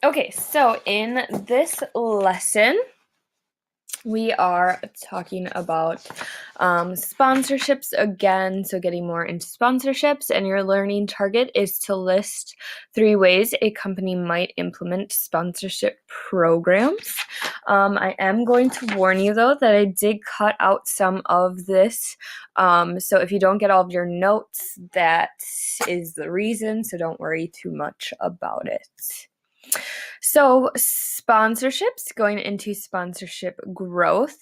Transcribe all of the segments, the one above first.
Okay, so in this lesson, we are talking about sponsorships again. So, getting more into sponsorships, and your learning target is to list 3 ways a company might implement sponsorship programs. I am going to warn you, though, that I did cut out some of this. So, if you don't get all of your notes, that is the reason. So, don't worry too much about it. So, sponsorships, going into sponsorship growth.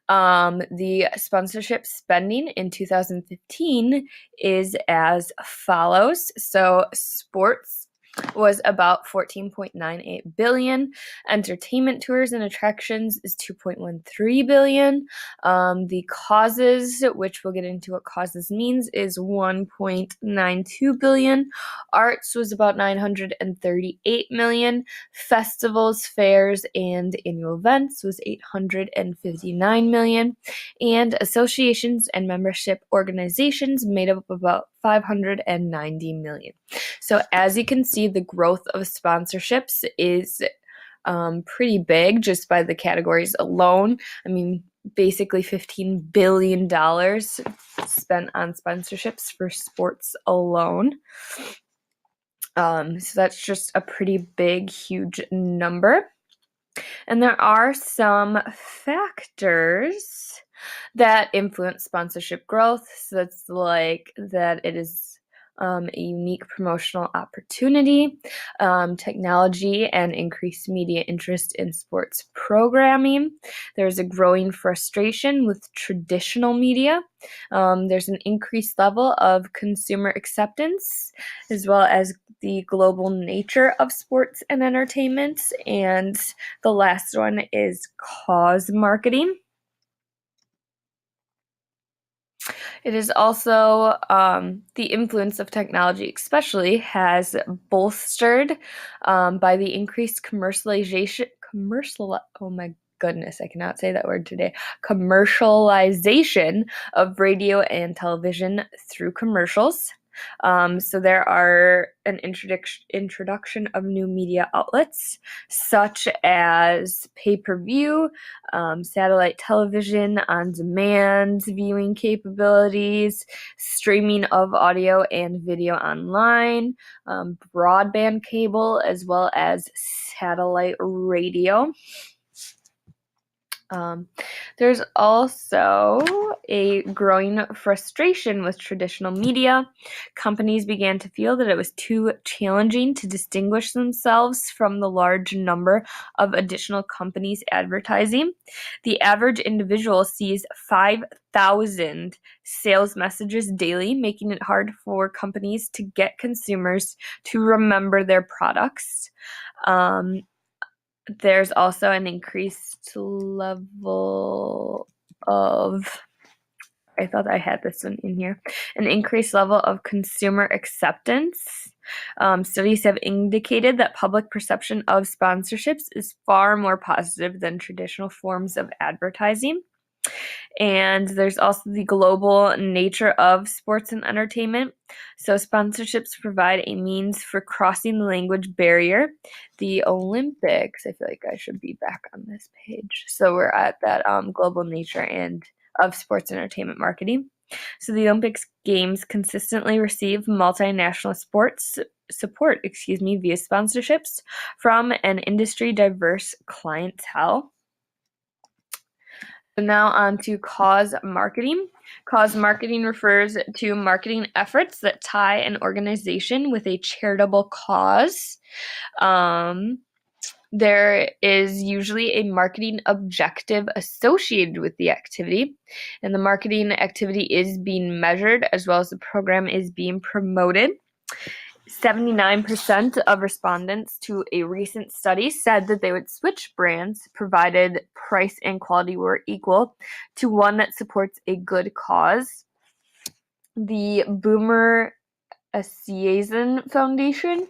The sponsorship spending in 2015 is as follows. So, sports was about 14.98 billion. Entertainment, tours and attractions is 2.13 billion. The causes, which we'll get into what causes means, is 1.92 billion. Arts was about 938 million. Festivals, fairs, and annual events was 859 million. And associations and membership organizations made up about 590 million. So as you can see, the growth of sponsorships is pretty big just by the categories alone. I mean, basically $15 billion spent on sponsorships for sports alone. So that's just a pretty big, huge number. And there are some factors that influence sponsorship growth. So that's like that it is a unique promotional opportunity, technology, and increased media interest in sports programming. There's a growing frustration with traditional media. There's an increased level of consumer acceptance, as well as the global nature of sports and entertainment. And the last one is cause marketing. It is also the influence of technology, especially, has bolstered by the increased oh my goodness, I cannot say that word today. Commercialization of radio and television through commercials. So there are an introduction of new media outlets, such as pay-per-view, satellite television, on-demand viewing capabilities, streaming of audio and video online, broadband cable, as well as satellite radio. There's also a growing frustration with traditional media. Companies began to feel that it was too challenging to distinguish themselves from the large number of additional companies advertising. The average individual sees 5,000 sales messages daily, making it hard for companies to get consumers to remember their products. There's also an increased level of, I thought I had this one in here, an increased level of consumer acceptance. Studies have indicated that public perception of sponsorships is far more positive than traditional forms of advertising. And there's also the global nature of sports and entertainment. So sponsorships provide a means for crossing the language barrier. The Olympics, I feel like I should be back on this page. So we're at that global nature and of sports and entertainment marketing. So the Olympics Games consistently receive multinational sports support, via sponsorships from an industry diverse clientele. So now on to cause marketing. Cause marketing refers to marketing efforts that tie an organization with a charitable cause. There is usually a marketing objective associated with the activity, and the marketing activity is being measured as well as the program is being promoted. 79% of respondents to a recent study said that they would switch brands provided price and quality were equal to one that supports a good cause. The Boomer Esiason Foundation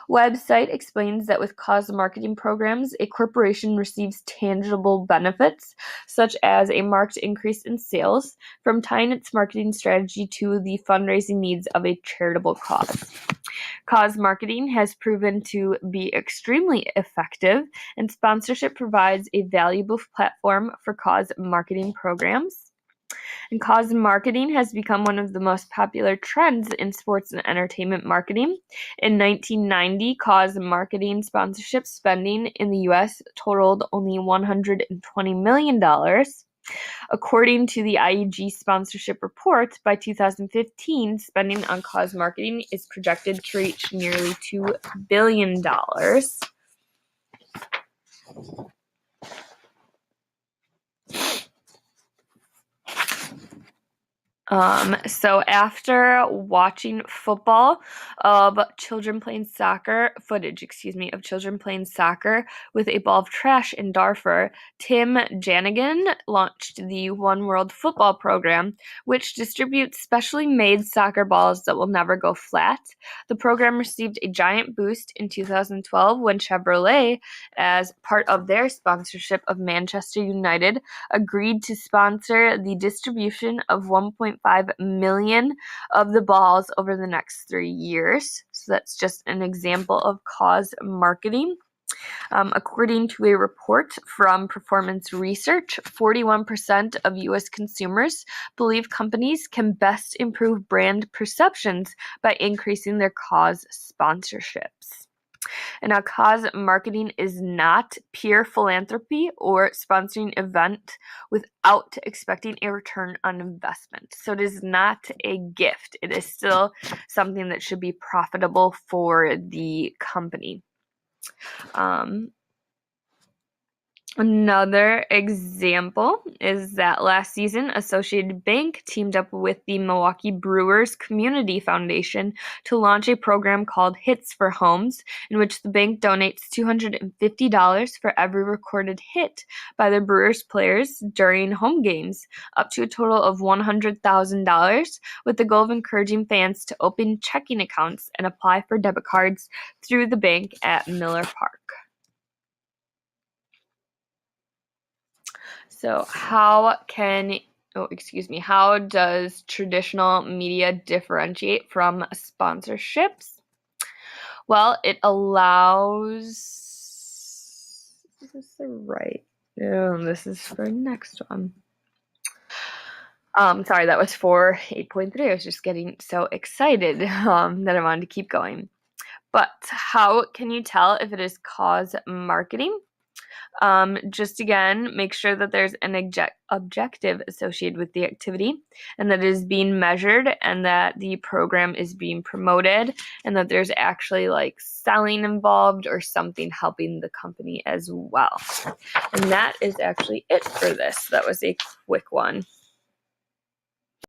website explains that with cause marketing programs, a corporation receives tangible benefits, such as a marked increase in sales, from tying its marketing strategy to the fundraising needs of a charitable cause. Cause marketing has proven to be extremely effective, and sponsorship provides a valuable platform for cause marketing programs. And cause marketing has become one of the most popular trends in sports and entertainment marketing. In 1990, cause marketing sponsorship spending in the US totaled only $120 million. According to the IEG sponsorship report, by 2015, spending on cause marketing is projected to reach nearly $2 billion. So after watching footage of children playing soccer with a ball of trash in Darfur, Tim Janigan launched the One World Football program, which distributes specially made soccer balls that will never go flat. The program received a giant boost in 2012 when Chevrolet, as part of their sponsorship of Manchester United, agreed to sponsor the distribution of 1.5 million of the balls over the next 3 years. So that's just an example of cause marketing. According to a report from Performance Research, 41% of U.S. consumers believe companies can best improve brand perceptions by increasing their cause sponsorships. And now, cause marketing is not pure philanthropy or sponsoring an event without expecting a return on investment. So it is not a gift. It is still something that should be profitable for the company. Another example is that last season, Associated Bank teamed up with the Milwaukee Brewers Community Foundation to launch a program called Hits for Homes, in which the bank donates $250 for every recorded hit by the Brewers players during home games, up to a total of $100,000, with the goal of encouraging fans to open checking accounts and apply for debit cards through the bank at Miller Park. So how does traditional media differentiate from sponsorships? Well, it allows, this is for next one. Sorry, that was for 8.3. I was just getting so excited that I wanted to keep going. But how can you tell if it is cause marketing? Just again, make sure that there's an objective associated with the activity and that it is being measured and that the program is being promoted and that there's actually like selling involved or something helping the company as well. And that is actually it for this. That was a quick one.